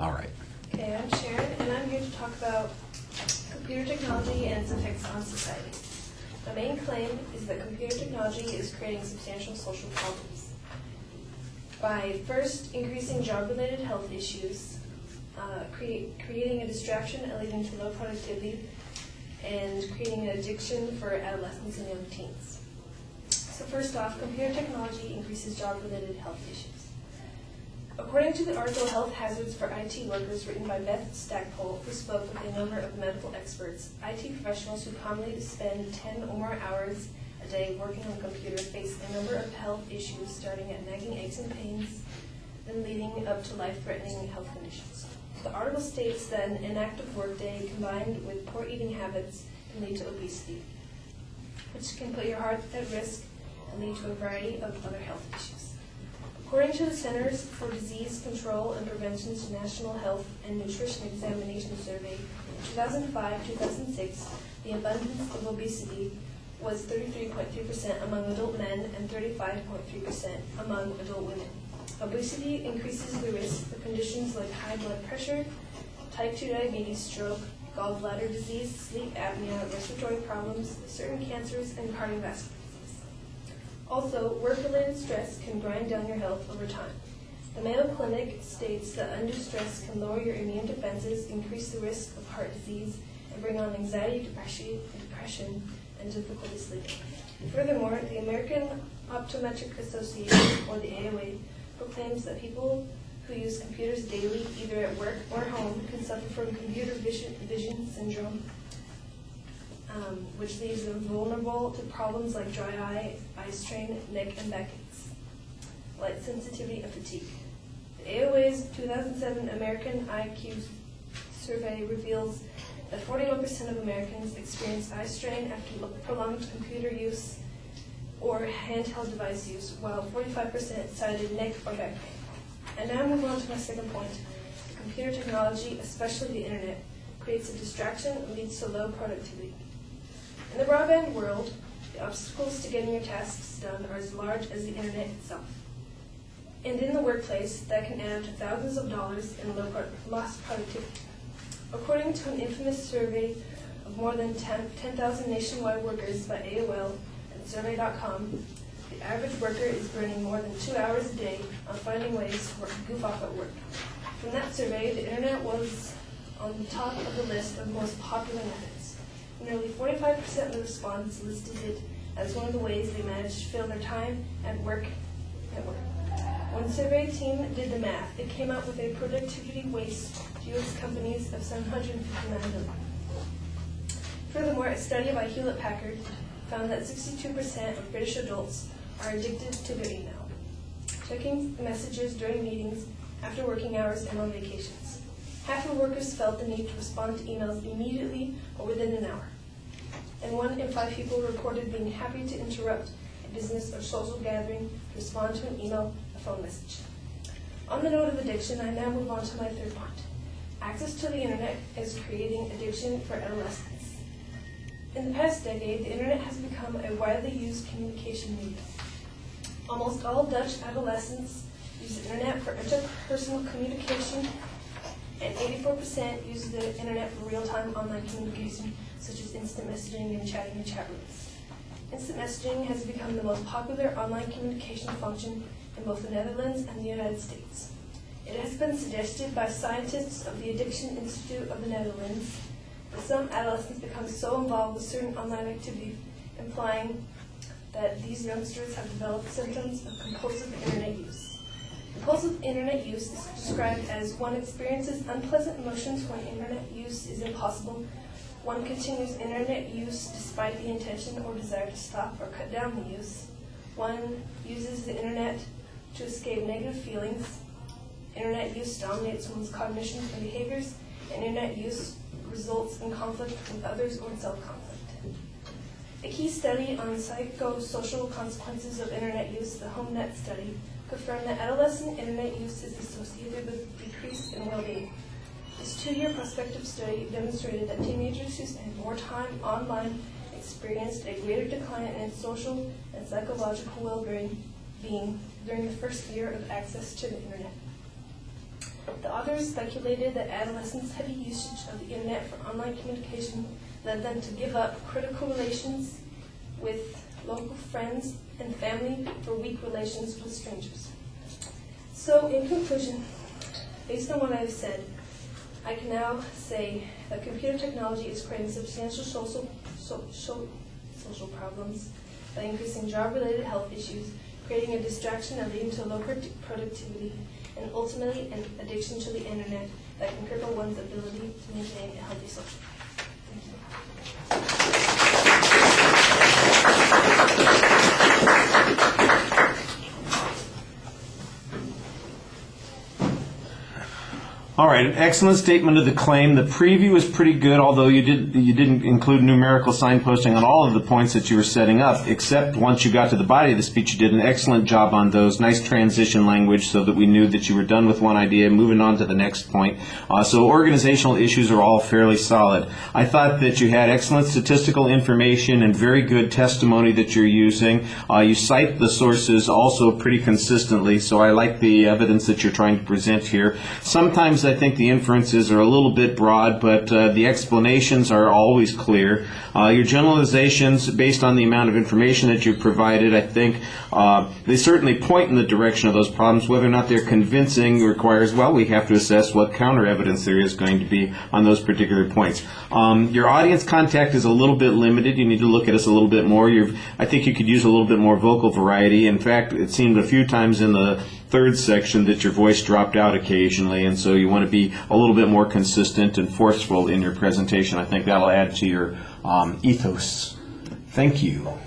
All right. Okay, I'm Sharon, and I'm here to talk about computer technology and its effects on society. My main claim is that computer technology is creating substantial social problems by first increasing job-related health issues, creating a distraction and leading to low productivity, and creating an addiction for adolescents and young teens. So first off, computer technology increases job-related health issues. According to the article Health Hazards for IT Workers, written by Beth Stackpole, who spoke with a number of medical experts, IT professionals who commonly spend 10 or more hours a day working on a computer face a number of health issues, starting at nagging aches and pains, then leading up to life-threatening health conditions. The article states that an inactive workday combined with poor eating habits can lead to obesity, which can put your heart at risk and lead to a variety of other health issues. According to the Centers for Disease Control and Prevention's National Health and Nutrition Examination Survey, in 2005-2006, the abundance of obesity was 33.3% among adult men and 35.3% among adult women. Obesity increases the risk for conditions like high blood pressure, type 2 diabetes, stroke, gallbladder disease, sleep apnea, respiratory problems, certain cancers, and cardiovascular disease. Also, work-related stress can grind down your health over time. The Mayo Clinic states that undue stress can lower your immune defenses, increase the risk of heart disease, and bring on anxiety, depression, and difficulty sleeping. Furthermore, the American Optometric Association, or the AOA, proclaims that people who use computers daily, either at work or home, can suffer from computer vision syndrome, which leaves them vulnerable to problems like dry eye, eye strain, neck and back aches, light sensitivity, and fatigue. The AOA's 2007 American IQ survey reveals that 41% of Americans experience eye strain after prolonged computer use or handheld device use, while 45% cited neck or back pain. And now move on to my second point. Computer technology, especially the internet, creates a distraction and leads to low productivity. In the broadband world, the obstacles to getting your tasks done are as large as the internet itself. And in the workplace, that can add up to thousands of dollars in lost productivity. According to an infamous survey of more than 10,000 nationwide workers by AOL and Survey.com, the average worker is burning more than 2 hours a day on finding ways to goof off at work. From that survey, the internet was on the top of the list of most popular methods. Nearly 45% of the respondents listed it as one of the ways they managed to fill their time at work. When the survey team did the math, it came up with a productivity waste to U.S. companies of $759 million. Furthermore, a study by Hewlett-Packard found that 62% of British adults are addicted to their email, checking messages during meetings, after working hours, and on vacations. Half of workers felt the need to respond to emails immediately or within an hour. And 1 in 5 people reported being happy to interrupt a business or social gathering to respond to an email or phone message. On the note of addiction, I now move on to my third point. Access to the internet is creating addiction for adolescents. In the past decade, the internet has become a widely used communication medium. Almost all Dutch adolescents use the internet for interpersonal communication, and 84% use the internet for real-time online communication, such as instant messaging and chatting in chat rooms. Instant messaging has become the most popular online communication function in both the Netherlands and the United States. It has been suggested by scientists of the Addiction Institute of the Netherlands that some adolescents become so involved with certain online activity, implying that these youngsters have developed symptoms of compulsive internet use. Compulsive internet use is described as one experiences unpleasant emotions when internet use is impossible, one continues internet use despite the intention or desire to stop or cut down the use, one uses the internet to escape negative feelings, internet use dominates one's cognition and behaviors, and internet use results in conflict with others or in self-conflict. A key study on psychosocial consequences of internet use, the HomeNet study, confirmed that adolescent internet use is associated with decrease in well-being. This 2-year prospective study demonstrated that teenagers who spend more time online experienced a greater decline in social and psychological well-being during the first year of access to the internet. The authors speculated that adolescents' heavy usage of the internet for online communication led them to give up critical relations with local friends and family for weak relations with strangers. So, in conclusion, based on what I've said, I can now say that computer technology is creating substantial social problems by increasing job-related health issues, creating a distraction and leading to low productivity, and ultimately an addiction to the internet that can cripple one's ability to maintain a healthy social life. Thank you. All right, an excellent statement of the claim. The preview is pretty good, although you didn't include numerical signposting on all of the points that you were setting up, except once you got to the body of the speech, you did an excellent job on those. Nice transition language so that we knew that you were done with one idea, moving on to the next point. So organizational issues are all fairly solid. I thought that you had excellent statistical information and very good testimony that you're using. You cite the sources also pretty consistently, so I like the evidence that you're trying to present here. Sometimes I think the inferences are a little bit broad, but the explanations are always clear. Your generalizations, based on the amount of information that you've provided, I think they certainly point in the direction of those problems. Whether or not they're convincing requires, well, we have to assess what counter evidence there is going to be on those particular points. Your audience contact is a little bit limited. You need to look at us a little bit more. I think you could use a little bit more vocal variety. In fact, it seemed a few times in the third section that your voice dropped out occasionally, and so you want to be a little bit more consistent and forceful in your presentation. I think that'll add to your ethos. Thank you.